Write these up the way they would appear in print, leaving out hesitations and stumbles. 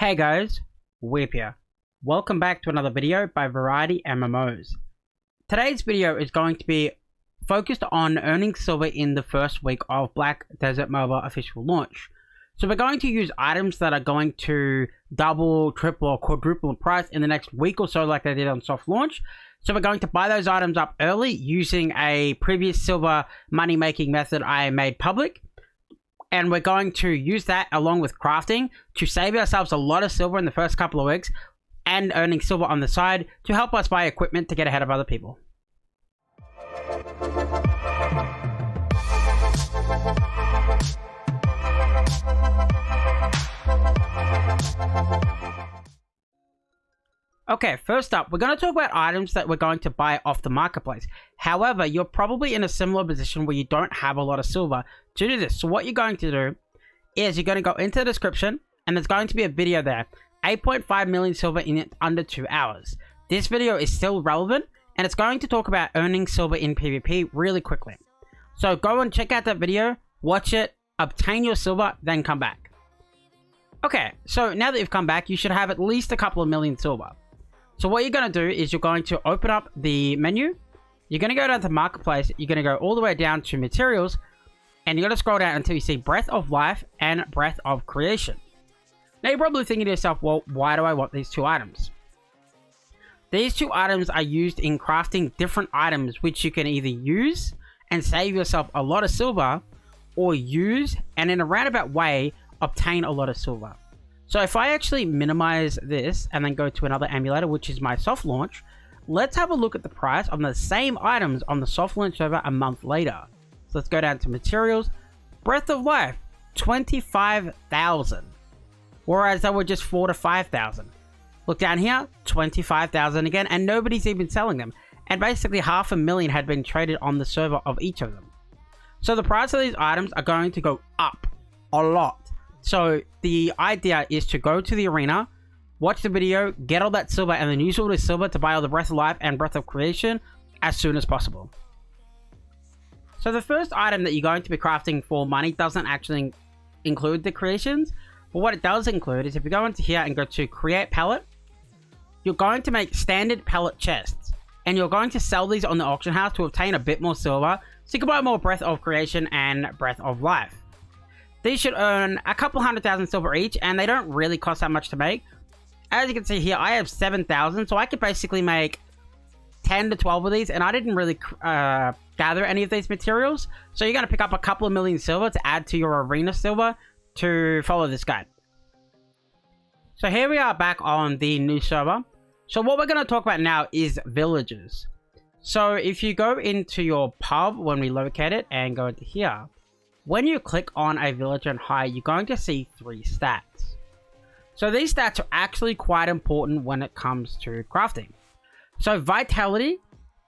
Hey guys, Whip here. Welcome back to another video by Variety MMOs. Today's video is going to be focused on earning silver in the first week of Black Desert MOBA official launch. So we're going to use items that are going to double, triple, or quadruple in price in the next week or so like they did on soft launch. So we're going to buy those items up early using a previous silver money making method I made public. And we're going to use that along with crafting to save ourselves a lot of silver in the first couple of weeks and earning silver on the side to help us buy equipment to get ahead of other people. Okay, first up, we're going to talk about items that we're going to buy off the marketplace. However, you're probably in a similar position where you don't have a lot of silver to do this. So what you're going to do is you're going to go into the description and there's going to be a video there. 8.5 million silver in it under 2 hours. This video is still relevant and it's going to talk about earning silver in PvP really quickly. So go and check out that video, watch it, obtain your silver, then come back. Okay, so now that you've come back, you should have at least a couple of million silver. So what you're going to do is you're going to open up the menu. You're going to go down to Marketplace. You're going to go all the way down to Materials. And you're going to scroll down until you see Breath of Life and Breath of Creation. Now you're probably thinking to yourself, well, why do I want these two items? These two items are used in crafting different items which you can either use and save yourself a lot of silver, or use and in a roundabout way obtain a lot of silver. So if I actually minimize this and then go to another emulator, which is my soft launch, let's have a look at the price on the same items on the soft launch server a month later. So let's go down to Materials. Breath of Life, 25,000. Whereas they were just 4 to 5,000. Look down here, 25,000 again, and nobody's even selling them. And basically 500,000 had been traded on the server of each of them. So the price of these items are going to go up a lot. So the idea is to go to the arena, watch the video, get all that silver, and then use all this silver to buy all the Breath of Life and Breath of Creation as soon as possible. So the first item that you're going to be crafting for money doesn't actually include the creations. But what it does include is if you go into here and go to Create Pallet, you're going to make standard pallet chests. And you're going to sell these on the auction house to obtain a bit more silver, so you can buy more Breath of Creation and Breath of Life. These should earn a couple 100,000 silver each, and they don't really cost that much to make. As you can see here, I have 7,000, so I could basically make 10 to 12 of these, and I didn't really gather any of these materials. So you're going to pick up a couple of million silver to add to your arena silver to follow this guide. So here we are back on the new server. So what we're going to talk about now is villages. So if you go into your pub when we locate it and go into here, when you click on a villager and hire, you're going to see 3 stats. So these stats are actually quite important when it comes to crafting. So vitality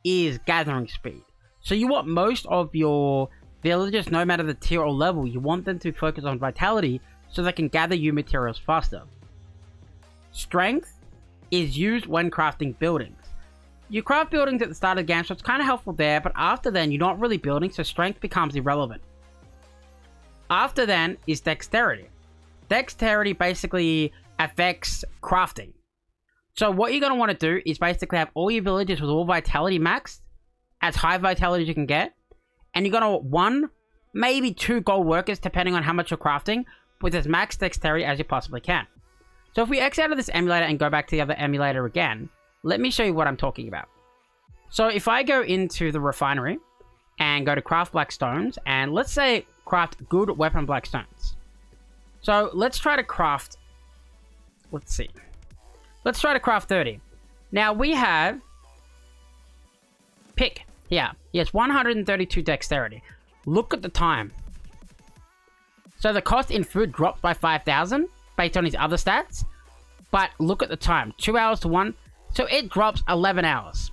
is gathering speed. So you want most of your villagers, no matter the tier or level, you want them to focus on vitality so they can gather you materials faster. Strength is used when crafting buildings. You craft buildings at the start of the game, so it's kind of helpful there, but after then you're not really building, so strength becomes irrelevant. After then is dexterity. Dexterity basically affects crafting. So what you're going to want to do is basically have all your villagers with all vitality maxed, as high vitality as you can get, and you're going to want 1, maybe 2 gold workers depending on how much you're crafting, with as max dexterity as you possibly can. So if we X out of this emulator and go back to the other emulator again, let me show you what I'm talking about. So if I go into the refinery and go to craft black stones, and let's say craft good weapon black stones. So let's try to craft, let's try to craft 30. Now we have pick here. Yes, 132 dexterity. Look at the time. So the cost in food drops by 5,000 based on his other stats. But look at the time. 2 hours to 1. So it drops 11 hours.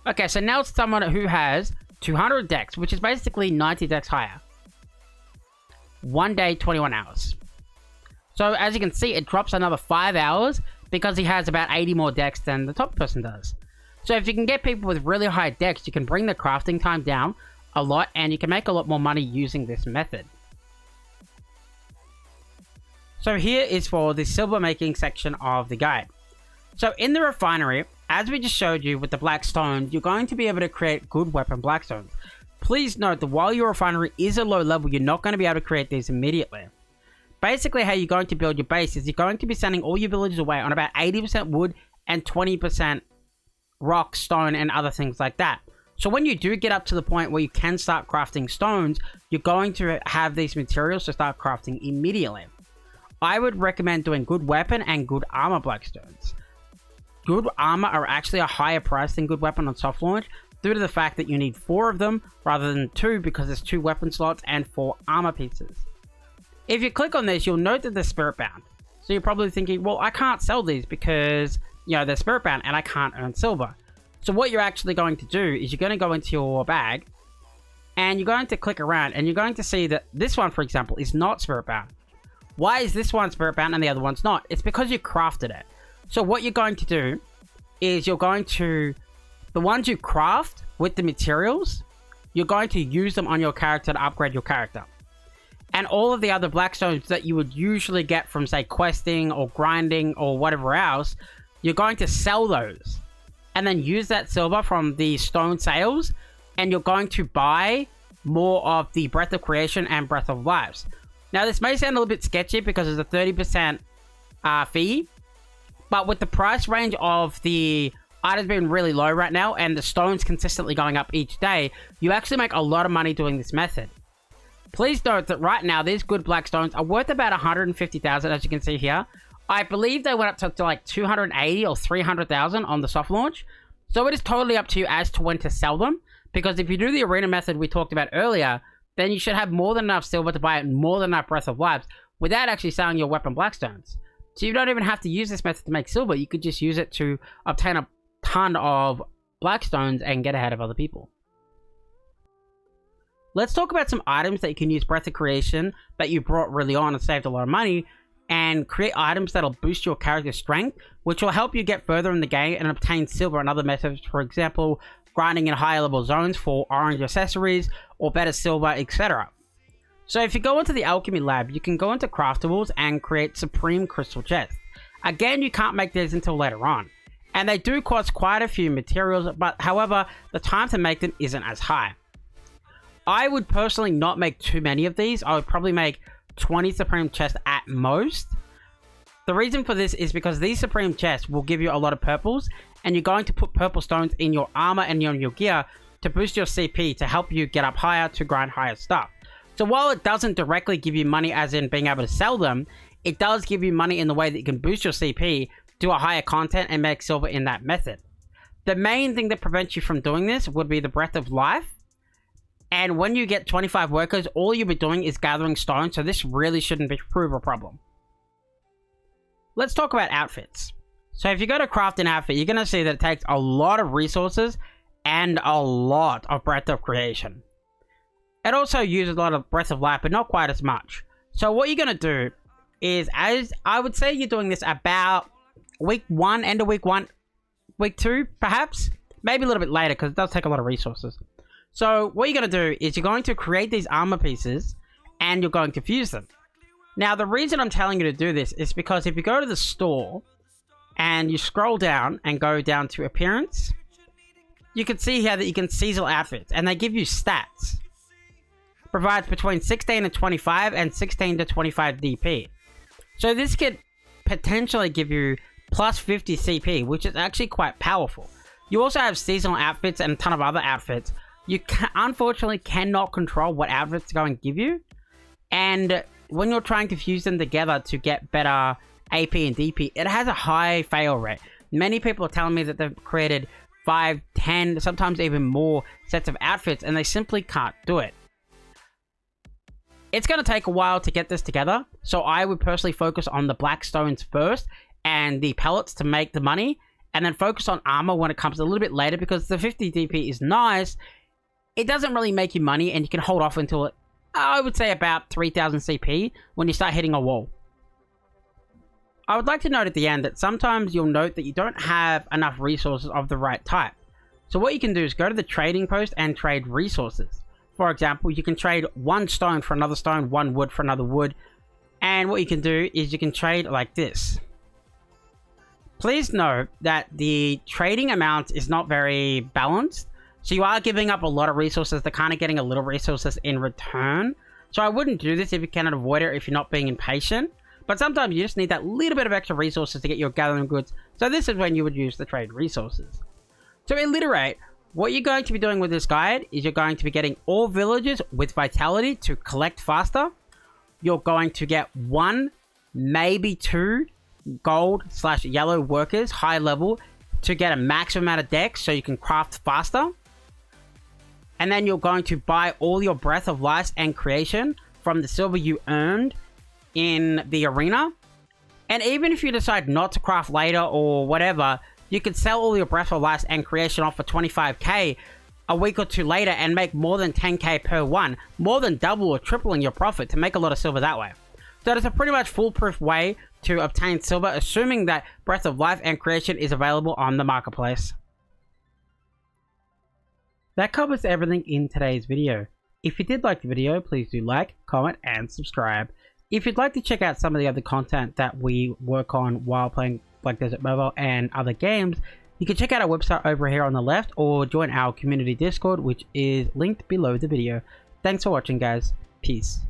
Okay, so now it's someone who has 200 dex, which is basically 90 dex higher. 1 day, 21 hours. So as you can see, it drops another 5 hours because he has about 80 more dex than the top person does. So if you can get people with really high dex, you can bring the crafting time down a lot and you can make a lot more money using this method. So here is for the silver making section of the guide. So in the refinery, as we just showed you with the black stone, you're going to be able to create good weapon blackstones. Please note that while your refinery is a low level, you're not going to be able to create these immediately. Basically, how you're going to build your base is you're going to be sending all your villagers away on about 80% wood and 20% rock, stone, and other things like that. So when you do get up to the point where you can start crafting stones, you're going to have these materials to start crafting immediately. I would recommend doing good weapon and good armor blackstones. Good armor are actually a higher price than good weapon on soft launch due to the fact that you need 4 of them rather than 2 because there's 2 weapon slots and 4 armor pieces. If you click on this, you'll note that they're spirit bound. So you're probably thinking, well, I can't sell these because, you know, they're spirit bound and I can't earn silver. So what you're actually going to do is you're going to go into your bag and you're going to click around and you're going to see that this one, for example, is not spirit bound. Why is this one spirit bound and the other one's not? It's because you crafted it. So what you're going to do is you're going to, the ones you craft with the materials, you're going to use them on your character to upgrade your character. And all of the other blackstones that you would usually get from, say, questing or grinding or whatever else, you're going to sell those. And then use that silver from the stone sales, and you're going to buy more of the Breath of Creation and Breath of Lives. Now, this may sound a little bit sketchy because there's a 30% fee, but with the price range of the items being really low right now and the stones consistently going up each day, you actually make a lot of money doing this method. Please note that right now, these good black stones are worth about 150,000, as you can see here. I believe they went up to like 280 or 300,000 on the soft launch. So it is totally up to you as to when to sell them. Because if you do the arena method we talked about earlier, then you should have more than enough silver to buy more than enough Breath of Lives without actually selling your weapon blackstones. So you don't even have to use this method to make silver. You could just use it to obtain a ton of blackstones and get ahead of other people. Let's talk about some items that you can use Breath of Creation that you brought really on and saved a lot of money, and create items that'll boost your character's strength, which will help you get further in the game and obtain silver and other methods. For example, grinding in higher level zones for orange accessories or better silver, etc. So if you go into the alchemy lab, you can go into craftables and create supreme crystal chests. Again, you can't make these until later on, and they do cost quite a few materials, but however, the time to make them isn't as high. I would personally not make too many of these. I would probably make 20 supreme chests at most. The reason for this is because these supreme chests will give you a lot of purples, and you're going to put purple stones in your armor and your gear to boost your CP to help you get up higher to grind higher stuff. So while it doesn't directly give you money as in being able to sell them, it does give you money in the way that you can boost your CP, do a higher content, and make silver in that method. The main thing that prevents you from doing this would be the Breath of Life. And when you get 25 workers, all you'll be doing is gathering stone, so this really shouldn't prove a problem. Let's talk about outfits. So if you go to craft an outfit, you're going to see that it takes a lot of resources and a lot of Breath of Creation. It also uses a lot of Breath of Life, but not quite as much. So what you're going to do is, as I would say you're doing this about week 1, end of week 1, week 2, perhaps? Maybe a little bit later, because it does take a lot of resources. So what you're going to do is you're going to create these armor pieces and you're going to fuse them. Now, the reason I'm telling you to do this is because if you go to the store and you scroll down and go down to appearance, you can see here that you can seasonal outfits and they give you stats. Provides between 16 and 25 and 16 to 25 DP. So this could potentially give you plus 50 CP, which is actually quite powerful. You also have seasonal outfits and a ton of other outfits. You unfortunately cannot control what outfits are going to give you. And when you're trying to fuse them together to get better AP and DP, it has a high fail rate. Many people are telling me that they've created 5, 10, sometimes even more sets of outfits, and they simply can't do it. It's going to take a while to get this together, so I would personally focus on the black stones first and the pellets to make the money, and then focus on armor when it comes a little bit later, because the 50 DP is nice. It doesn't really make you money, and you can hold off until, I would say, about 3000 CP when you start hitting a wall. I would like to note at the end that sometimes you'll note that you don't have enough resources of the right type. So what you can do is go to the trading post and trade resources. For example, you can trade 1 stone for another stone, 1 wood for another wood, And what you can do is you can trade like this. Please note that the trading amount is not very balanced. So you are giving up a lot of resources. They're kind of getting a little resources in return. So I wouldn't do this if you cannot avoid it, if you're not being impatient. But sometimes you just need that little bit of extra resources to get your gathering goods. So this is when you would use the trade resources. To alliterate, what you're going to be doing with this guide is you're going to be getting all villagers with vitality to collect faster. You're going to get 1, maybe 2 gold/yellow workers, high level, to get a maximum amount of dex so you can craft faster. And then you're going to buy all your Breath of Life and Creation from the silver you earned in the arena. And even if you decide not to craft later or whatever, you can sell all your Breath of Life and Creation off for 25k a week or 2 later and make more than 10k per one, more than double or tripling your profit to make a lot of silver that way. So it's a pretty much foolproof way to obtain silver, assuming that Breath of Life and Creation is available on the marketplace. That covers everything in today's video. If you did like the video, please do like, comment, and subscribe. If you'd like to check out some of the other content that we work on while playing Black Desert Mobile and other games, you can check out our website over here on the left or join our community Discord, which is linked below the video. Thanks for watching, guys. Peace.